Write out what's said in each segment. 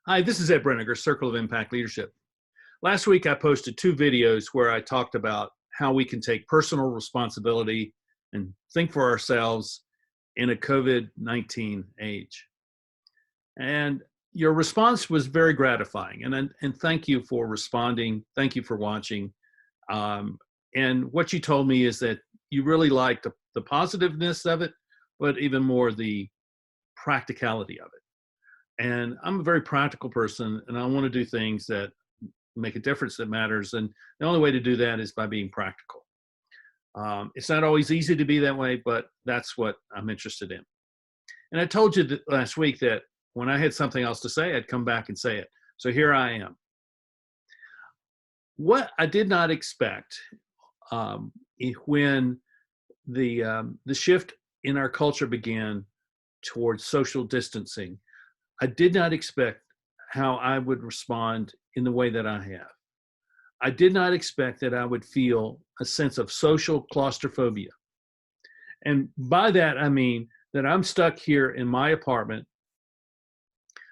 Hi, this is Ed Breniger, Circle of Impact Leadership. Last week, I posted two videos where I talked about how we can take personal responsibility and think for ourselves in a COVID-19 age. And your response was very gratifying. And thank you for responding. Thank you for watching. And what you told me is that you really liked the positiveness of it, but even more the practicality of it. And I'm a very practical person, and I want to do things that make a difference that matters. And the only way to do that is by being practical. It's not always easy to be that way, but that's what I'm interested in. And I told you last week that when I had something else to say, I'd come back and say it. So here I am. What I did not expect when the shift in our culture began towards social distancing, I did not expect how I would respond in the way that I have. I did not expect that I would feel a sense of social claustrophobia. And by that, I mean that I'm stuck here in my apartment,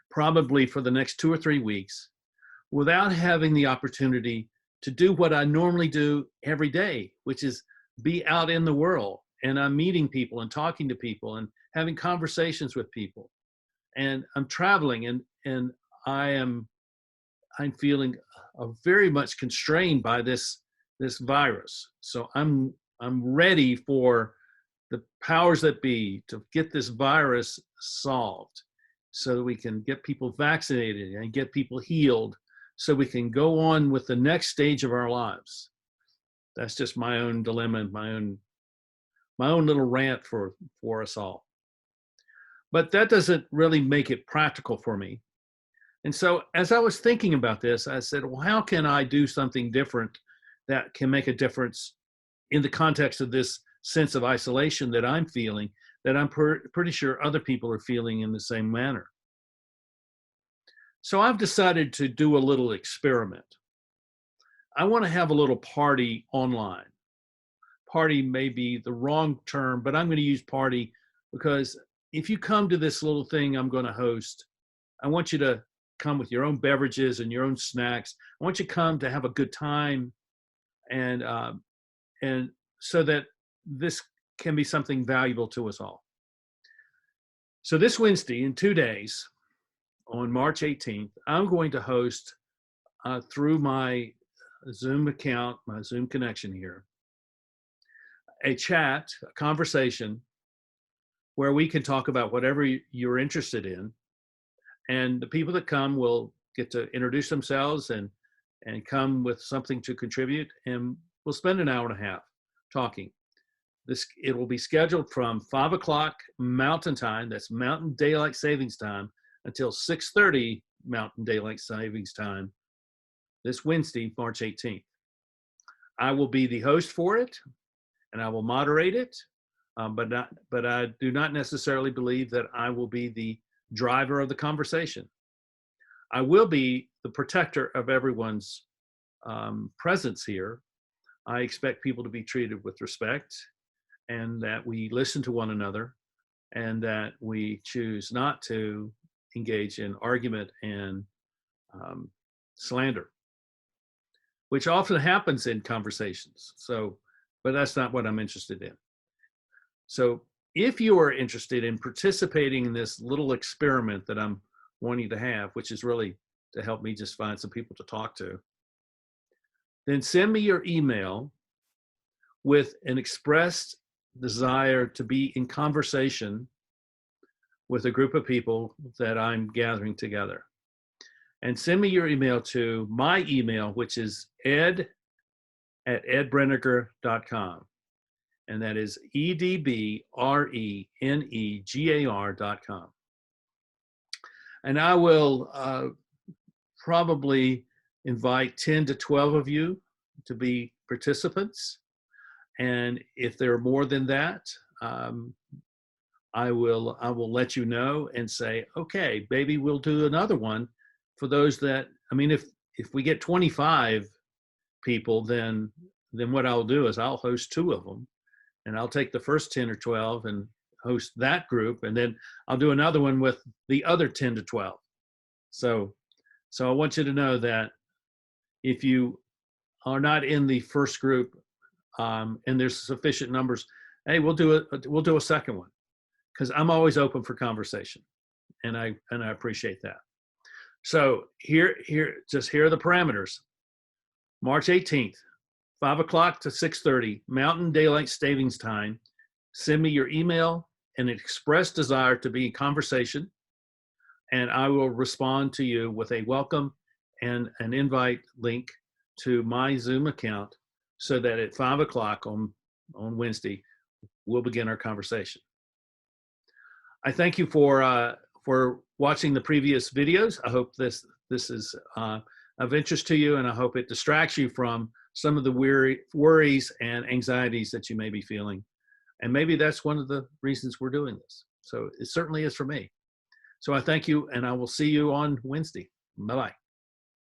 probably for the next 2 or 3 weeks, without having the opportunity to do what I normally do every day, which is be out in the world. And I'm meeting people and talking to people and having conversations with people. And I'm traveling, and I'm feeling very much constrained by this virus. So I'm ready for the powers that be to get this virus solved, so that we can get people vaccinated and get people healed, so we can go on with the next stage of our lives. That's just my own dilemma, my own little rant for us all. But that doesn't really make it practical for me. And so as I was thinking about this, I said, well, how can I do something different that can make a difference in the context of this sense of isolation that I'm feeling, that I'm pretty sure other people are feeling in the same manner? So I've decided to do a little experiment. I want to have a little party online. Party may be the wrong term, but I'm going to use party because if you come to this little thing I'm going to host, I want you to come with your own beverages and your own snacks. I want you to come to have a good time, and so that this can be something valuable to us all. So this Wednesday, in 2 days, on March 18th, I'm going to host through my Zoom account, my Zoom connection here, a chat, a conversation where we can talk about whatever you're interested in. And the people that come will get to introduce themselves and come with something to contribute. And we'll spend an hour and a half talking. It will be scheduled from 5 o'clock Mountain Time, that's Mountain Daylight Savings Time, until 6:30 Mountain Daylight Savings Time this Wednesday, March 18th. I will be the host for it, and I will moderate it. But I do not necessarily believe that I will be the driver of the conversation. I will be the protector of everyone's presence here. I expect people to be treated with respect, and that we listen to one another, and that we choose not to engage in argument and slander, which often happens in conversations. But that's not what I'm interested in. So if you are interested in participating in this little experiment that I'm wanting to have, which is really to help me just find some people to talk to, then send me your email with an expressed desire to be in conversation with a group of people that I'm gathering together. And send me your email to my email, which is ed@edbreniger.com. And that is EDBRENEGAR.com. And I will probably invite 10 to 12 of you to be participants. And if there are more than that, I will let you know and say, okay, maybe we'll do another one for those that, I mean, if we get 25 people, then what I'll do is I'll host 2 of them. And I'll take the first 10 or 12 and host that group. And then I'll do another one with the other 10 to 12. So So I want you to know that if you are not in the first group, and there's sufficient numbers, hey, we'll do a second one, because I'm always open for conversation, and I appreciate that. So here are the parameters. March 18th, 5 o'clock to 6:30 Mountain Daylight Savings Time. Send me your email and an express desire to be in conversation, and I will respond to you with a welcome and an invite link to my Zoom account, so that at 5 o'clock on Wednesday, we'll begin our conversation. I thank you for watching the previous videos. I hope this is of interest to you, and I hope it distracts you from some of the worries and anxieties that you may be feeling. And maybe that's one of the reasons we're doing this. So it certainly is for me. So I thank you, and I will see you on Wednesday. Bye-bye.